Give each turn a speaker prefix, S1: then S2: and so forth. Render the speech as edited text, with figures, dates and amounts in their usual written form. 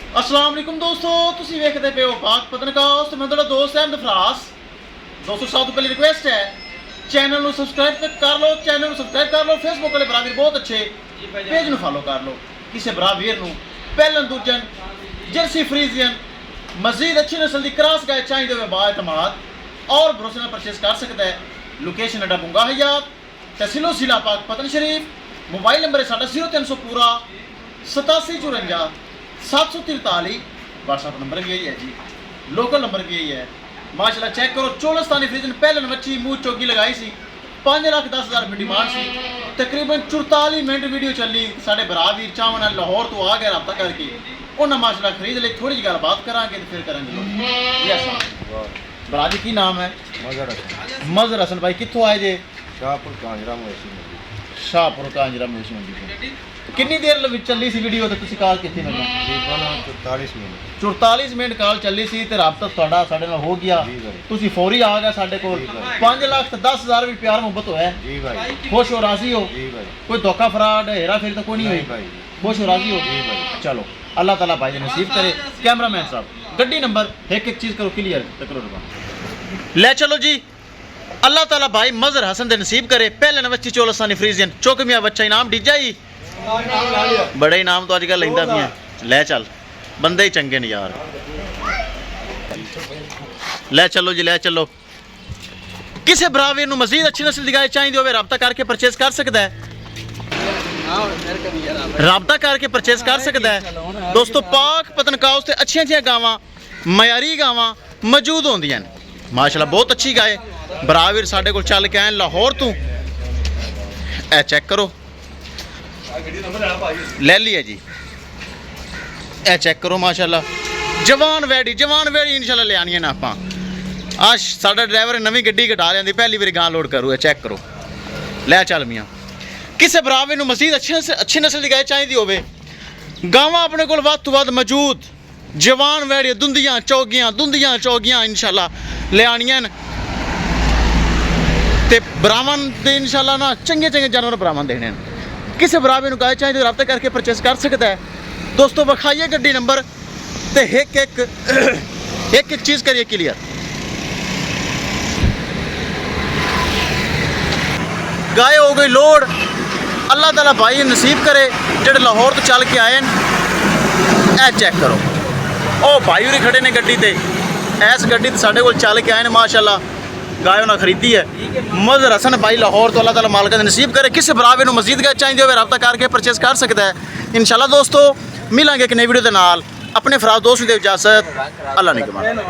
S1: अस्सलाम वालेकुम दोस्तों, तुसी वेखदे पे हो पाक पतनकास्ट। मैं तुहाडा दोस्त अहमद फरास। दोस्तों सब तो पहली रिक्वेस्ट है, चैनल ਨੂੰ ਸਬਸਕ੍ਰਾਈਬ ਕਰ ਲਓ, ਚੈਨਲ ਨੂੰ ਸਬਸਕ੍ਰਾਈਬ ਕਰ ਲਓ। ਫੇਸਬੁੱਕ ਵਾਲੇ ਭਰਾ ਵੀਰ ਬਹੁਤ ਅੱਛੇ ਪੇਜ ਨੂੰ ਫਾਲੋ ਕਰ ਲਓ। ਕਿਸੇ ਭਰਾ ਵੀਰ ਨੂੰ ਪਹਿਲਨ ਦੂਜਨ ਜਰਸੀ ਫਰੀਜ਼ੀਅਨ ਮਜ਼ੀਦ ਅੱਛੀ ਨਸਲ ਦੀ ਕ੍ਰਾਸ ਗਾਇ ਚਾਹੀਦੇ ਹੋਵੇ ਬਾਇਤਮਾਦ और भरोसे ਨਾਲ परचेस कर सकता है। लोकेशन अड्डा बुंगा हयात, तहसीलो जिला पाक पतन शरीफ। मोबाइल नंबर है साढ़ा 0300 पूरा 8754 743। व्हाट्सअप नंबर भी यही है जी, लोकल नंबर भी यही है। माशाल्लाह चेक करो, चोलस्तानी फ्रीजन पहले मच्छी मुँह चौकी लगाई सी, 5,10,000 रुपये डिमांड सी। तकरीबन 44 मिनट वीडियो चली। साढ़े भरा वीर चावन लाहौर तो आ गए रब्ता करके उन्हें माशाल्लाह खरीद ली। थोड़ी जी गलबात करांगे तो फिर करेंगे। भरा जी की नाम है? मजहर हसन भाई कितों आए जे?
S2: शाहपुर कांजरा मवेशी मंडी।
S1: शाहपुर कांजरा मवेशी मंडी। कितनी देर चली सी वीडियो तो तुसी कॉल कितनी मैंने?
S2: तकरीबन 44 मिनट
S1: 44 मिनट कॉल चली सी ते राबता तुहाडा साडे नाल हो गया। तुसी फौरी आ गए साडे कोल। 5,10,000 भी प्यार मोहब्बत होया
S2: जी भाई।
S1: खुश हो राजी हो?
S2: जी भाई।
S1: कोई धोखा फ्रॉड हेरा फेरी तो कोई नहीं हुई
S2: भाई।
S1: खुश हो राजी हो?
S2: जी भाई।
S1: चलो अल्लाह ताला भाई नसीब करे। कैमरामैन साहब गड्डी नंबर एक चीज़ करो क्लियर करो ले चलो जी। अल्लाह ताला भाई मजहर हसन दे नसीब करे। पहले नवच्ची चोलस्तानी फ्रीजियन चौकमिया बच्चा इनाम डिजा ही बड़े इनाम तो अजकल लेंदा भी है। ले चल बंदे ही चंगे ने यार। ले चलो जी ले चलो। किसी भरावीर नूं मजीद अच्छी नस्ल दी गाय चाहिए होवे राबता करके परचेस कर सकता है। राबता करके परचेस कर सकता है। दोस्तों पाक पतनकास्ट ते अच्छियां गावां मयारी गावां मौजूद होंदियां माशाल्लाह। बहुत अच्छी गाय भरावीर साढ़े को चल के आए लाहौर तू। ए चेक करो ले लिया जी। ए चेक करो माशाल्लाह जवान वैडी इंशाल्लाह ले आनी है ना आपां। आज साडा ड्राइवर नवी गड्डी कटा लियांदी, पहली बारी गां लोड करू। चेक करो ले चल मियाँ। किसी भरावीर नूं मजीद अच्छी नस्ल की गाय चाहिए होवे गावां अपने कोल वध तो वध मौजूद जवान वैड़ी दुंदियां चौगियां इंशाल्लाह ले आनियां ते ब्राह्मण ते इंशाल्लाह ना चंगे जानवर ब्राह्मण देने। किसी भरावीर नूं गाय चाहिए राबता करके परचेस कर सकता है। दोस्तों विखाइए गड्डी नंबर ते एक चीज़ करिए क्लियर। गाय हो गई लोड। अल्लाह ताला भाई नसीब करे जेडे लाहौर तो चल के आए ए चेक करो। ओ भाई उरी खड़े ने गड्डी ते। इस गड्डी ते साढ़े कोल चल के आए माशाल्लाह। गाय उन्हें खरीदी है मजहर हसन भाई लाहौर तो। अल्लाह ताला मालिक दा नसीब करे। किसी भरावीर नूं मजीद गाय चाहिए होवे राबता करके परचेस कर सकता है इंशाल्लाह। दोस्तों मिलांगे एक नई वीडियो दे नाल। अपने फराज दोस्त नूं दे इजाजत। अल्लाह ने कमाल।